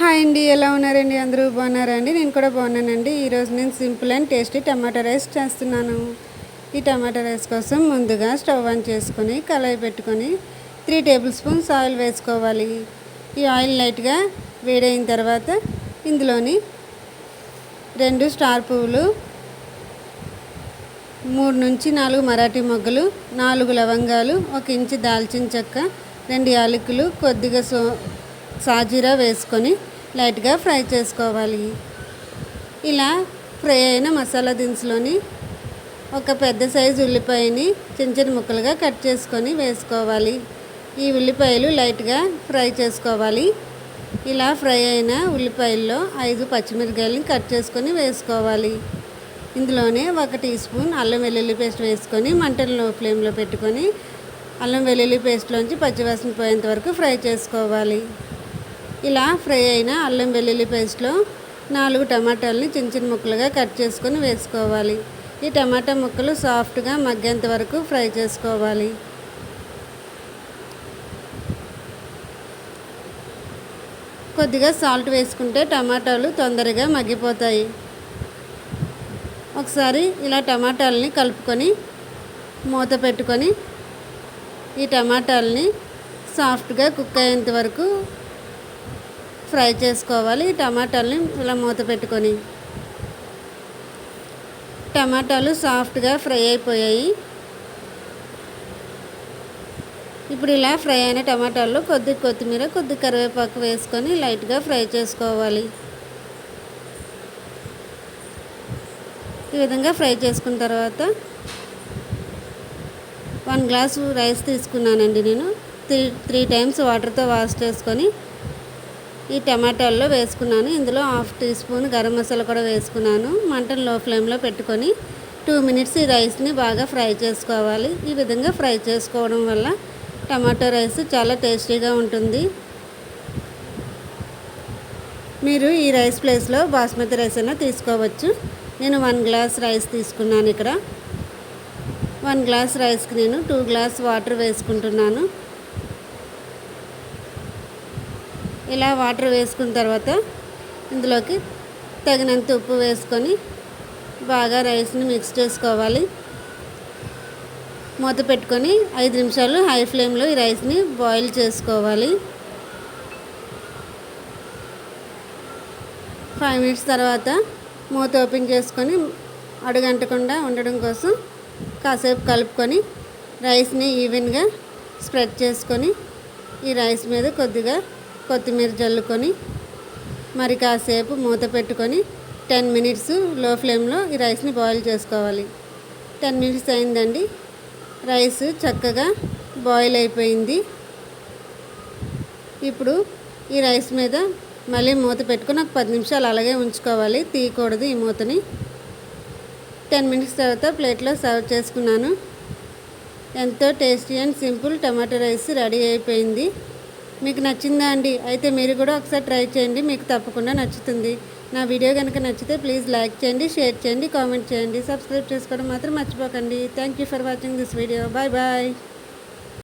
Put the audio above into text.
Hi అండి, ఎలా ఉన్నారండి? అందరూ బాగున్నారా అండి? నేను కూడా బాగున్నానండి. ఈరోజు నేను simple and tasty tomato rice చేస్తున్నాను. ఈ టమాటా రైస్ కోసం ముందుగా స్టవ్ ఆన్ చేసుకొని కళాయి పెట్టుకొని 3 టేబుల్ స్పూన్స్ ఆయిల్ వేసుకోవాలి. ఈ ఆయిల్ లైట్గా వేడైన తర్వాత ఇందులోని 2 స్టార్ పువ్వులు, 3 నుంచి 4 మరాఠీ మొగ్గలు, 4 లవంగాలు, 1 ఇంచు దాల్చిన చెక్క, 2 యాలకులు, కొద్దిగా సాజీరా వేసుకొని లైట్గా ఫ్రై చేసుకోవాలి. ఇలా ఫ్రై అయిన మసాలా దినుసులోని ఒక పెద్ద సైజు ఉల్లిపాయని చిన్న చిన్న ముక్కలుగా కట్ చేసుకొని వేసుకోవాలి. ఈ ఉల్లిపాయలు లైట్గా ఫ్రై చేసుకోవాలి. ఇలా ఫ్రై అయిన ఉల్లిపాయల్లో 5 పచ్చిమిరపకాయలని కట్ చేసుకొని వేసుకోవాలి. ఇందులోనే 1 టీ స్పూన్ అల్లం వెల్లుల్లి పేస్ట్ వేసుకొని మంటను లో ఫ్లేమ్లో పెట్టుకొని అల్లం వెల్లుల్లి పేస్ట్లోంచి పచ్చివాసన పోయేంత వరకు ఫ్రై చేసుకోవాలి. ఇలా ఫ్రై అయిన అల్లం వెల్లుల్లి పేస్ట్లో 4 టమాటాలని చిన్న చిన్న ముక్కలుగా కట్ చేసుకొని వేసుకోవాలి. ఈ టమాటా ముక్కలు సాఫ్ట్గా మగ్గేంత వరకు ఫ్రై చేసుకోవాలి. కొద్దిగా సాల్ట్ వేసుకుంటే టమాటాలు తొందరగా మగ్గిపోతాయి. ఒకసారి ఇలా టమాటాలని కలుపుకొని మూత పెట్టుకొని ఈ టమాటాలని సాఫ్ట్గా కుక్ అయ్యేంత వరకు ఫ్రై చేసుకోవాలి. టమాటాలని ఇలా మూత పెట్టుకొని టమాటాలు సాఫ్ట్గా ఫ్రై అయిపోయాయి. ఇప్పుడు ఇలా ఫ్రై అయిన టమాటాల్లో కొద్ది కొత్తిమీర, కొద్ది కరివేపాకు వేసుకొని లైట్గా ఫ్రై చేసుకోవాలి. ఈ విధంగా ఫ్రై చేసుకున్న తర్వాత 1 గ్లాసు రైస్ తీసుకున్నానండి. నేను 3 టైమ్స్ వాటర్తో వాష్ చేసుకొని ఈ టమాటాల్లో వేసుకున్నాను. ఇందులో 1/2 టీ స్పూన్ గరం మసాలా కూడా వేసుకున్నాను. మంటను లో ఫ్లేమ్లో పెట్టుకొని 2 మినిట్స్ ఈ రైస్ని బాగా ఫ్రై చేసుకోవాలి. ఈ విధంగా ఫ్రై చేసుకోవడం వల్ల టమాటో రైస్ చాలా టేస్టీగా ఉంటుంది. మీరు ఈ రైస్ ప్లేస్లో బాస్మతి రైస్ అయినా తీసుకోవచ్చు. నేను 1 గ్లాస్ రైస్ తీసుకున్నాను. ఇక్కడ 1 గ్లాస్ రైస్కి నేను 2 గ్లాస్ వాటర్ వేసుకుంటున్నాను. ఇలా వాటర్ వేసుకున్న తర్వాత ఇందులోకి తగినంత ఉప్పు వేసుకొని బాగా రైస్ని మిక్స్ చేసుకోవాలి. మూత పెట్టుకొని 5 నిమిషాలు హై ఫ్లేమ్లో ఈ రైస్ని బాయిల్ చేసుకోవాలి. 5 మినిట్స్ తర్వాత మూత ఓపెన్ చేసుకొని అడుగంటకుండా ఉండడం కోసం కాసేపు కలుపుకొని రైస్ని ఈవెన్గా స్ప్రెడ్ చేసుకొని ఈ రైస్ మీద కొద్దిగా కొత్తిమీర జల్లుకొని మరి కాసేపు మూత పెట్టుకొని 10 మినిట్స్ లో ఫ్లేమ్లో ఈ రైస్ని బాయిల్ చేసుకోవాలి. 10 మినిట్స్ అయిందండి. రైస్ చక్కగా బాయిల్ అయిపోయింది. ఇప్పుడు ఈ రైస్ మీద మళ్ళీ మూత పెట్టుకొని ఒక 10 నిమిషాలు అలాగే ఉంచుకోవాలి, తీయకూడదు ఈ మూతని. 10 మినిట్స్ తర్వాత ప్లేట్లో సర్వ్ చేసుకున్నాను. ఎంతో tasty and simple tomato rice ready అయిపోయింది. మీకు నచ్చిందా అండి? అయితే మీరు కూడా ఒకసారి ట్రై చేయండి, మీకు తప్పకుండా నచ్చుతుంది. నా వీడియో కనుక నచ్చితే ప్లీజ్ లైక్ చేయండి, షేర్ చేయండి, కామెంట్ చేయండి, సబ్స్క్రైబ్ చేసుకోవడం మాత్రం మర్చిపోకండి. Thank you for watching this video. Bye bye.